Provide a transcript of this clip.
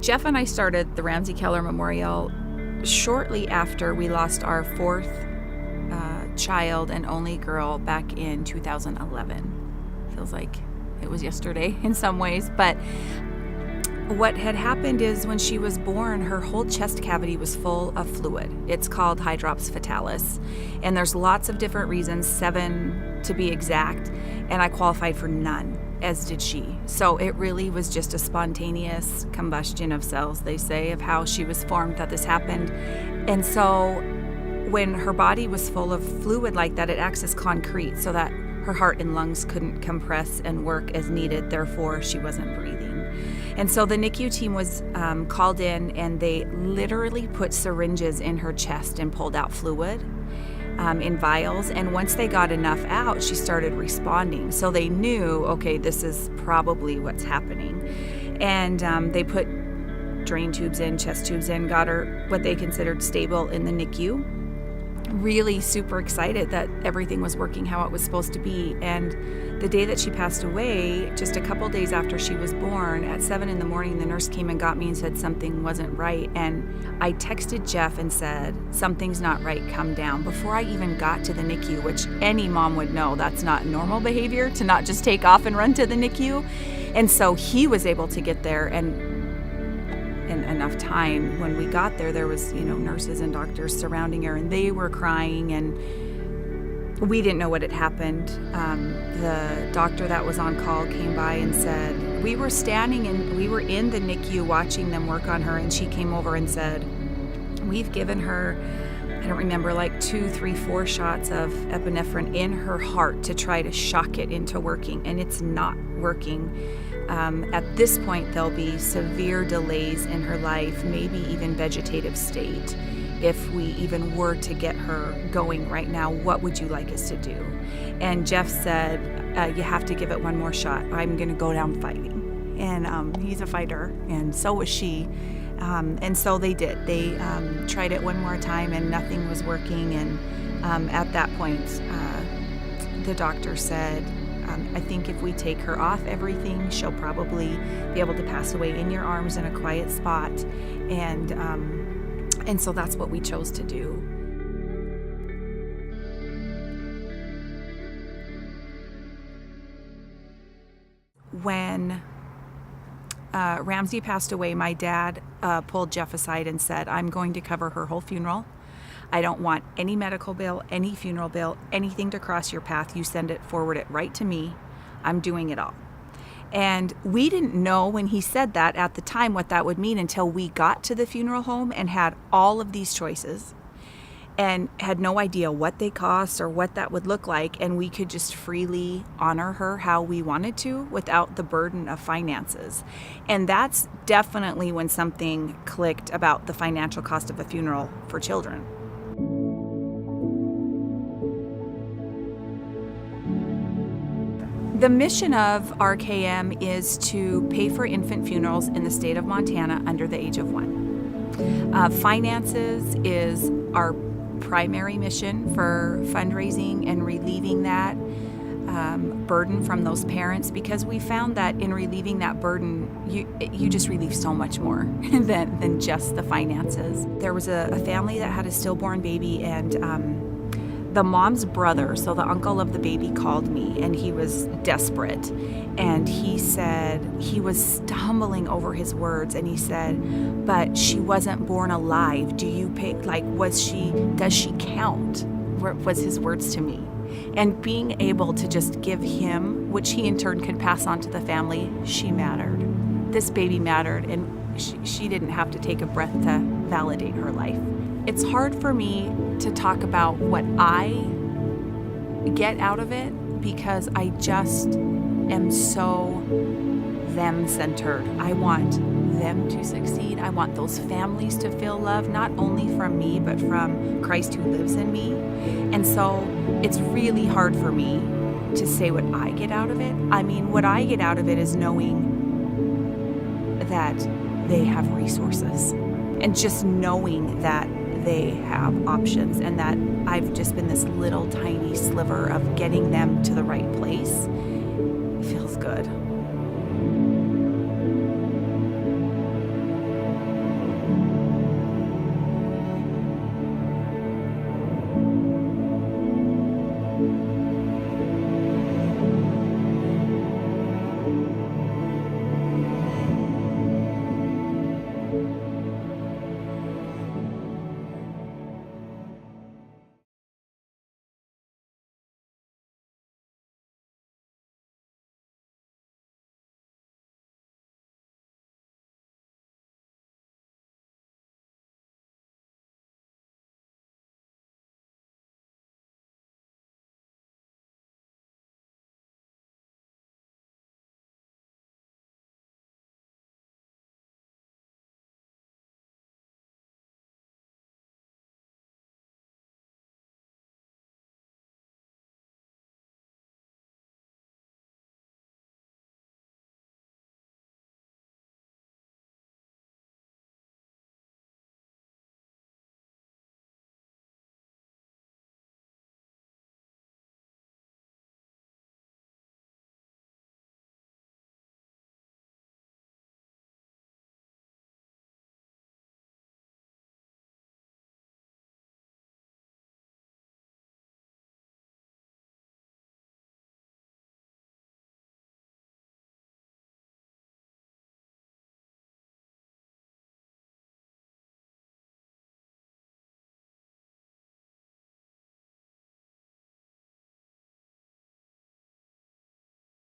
Jeff and I started the Ramsey Keller Memorial shortly after we lost our fourth child and only girl back in 2011. Feels like it was yesterday in some ways, but what had happened is when she was born, her whole chest cavity was full of fluid. It's called hydrops fatalis, and there's lots of different reasons, 7 to be exact, and I qualified for none, as did she. So it really was just a spontaneous combustion of cells, they say, of how she was formed that this happened. And so when her body was full of fluid like that, it acts as concrete so that her heart and lungs couldn't compress and work as needed, therefore she wasn't breathing. And so the NICU team was called in, and they literally put syringes in her chest and pulled out fluid in vials. And once they got enough out, she started responding. So they knew, okay, this is probably what's happening. And they put drain tubes in, chest tubes in, got her what they considered stable in the NICU. Really super excited that everything was working how it was supposed to be. And the day that she passed away, just a couple days after she was born, at 7 a.m, the nurse came and got me and said something wasn't right. And I texted Jeff and said, something's not right, come down, before I even got to the NICU, which any mom would know that's not normal behavior to not just take off and run to the NICU. And so he was able to get there, and in enough time. When we got there, there was, nurses and doctors surrounding her, and they were crying, and we didn't know what had happened. The doctor that was on call came by and said, we were standing and we were in the NICU watching them work on her, and she came over and said, we've given her, I don't remember, like 2, 3, 4 shots of epinephrine in her heart to try to shock it into working, and it's not working. At this point, there'll be severe delays in her life, maybe even vegetative state. If we even were to get her going right now, what would you like us to do? And Jeff said, you have to give it one more shot. I'm going to go down fighting. And he's a fighter, and so was she. And so they did. They tried it one more time, and nothing was working. And at that point, the doctor said, I think if we take her off everything, she'll probably be able to pass away in your arms in a quiet spot. And so that's what we chose to do. When Ramsey passed away, my dad pulled Jeff aside and said, I'm going to cover her whole funeral. I don't want any medical bill, any funeral bill, anything to cross your path. You send it, forward it right to me. I'm doing it all. And we didn't know when he said that at the time what that would mean until we got to the funeral home and had all of these choices and had no idea what they cost or what that would look like. And we could just freely honor her how we wanted to without the burden of finances. And that's definitely when something clicked about the financial cost of a funeral for children. The mission of RKM is to pay for infant funerals in the state of Montana under the age of 1. Finances is our primary mission for fundraising and relieving that burden from those parents, because we found that in relieving that burden, you just relieve so much more than just the finances. There was a family that had a stillborn baby, and the mom's brother, so the uncle of the baby, called me, and he was desperate. And he said, he was stumbling over his words, and he said, but she wasn't born alive. Do you pay, does she count? Was his words to me. And being able to just give him, which he in turn could pass on to the family, she mattered. This baby mattered, and she didn't have to take a breath to validate her life. It's hard for me to talk about what I get out of it, because I just am so them-centered. I want them to succeed. I want those families to feel love, not only from me, but from Christ who lives in me. And so it's really hard for me to say what I get out of it. I mean, what I get out of it is knowing that they have resources, and just knowing that they have options, and that I've just been this little tiny sliver of getting them to the right place. It feels good.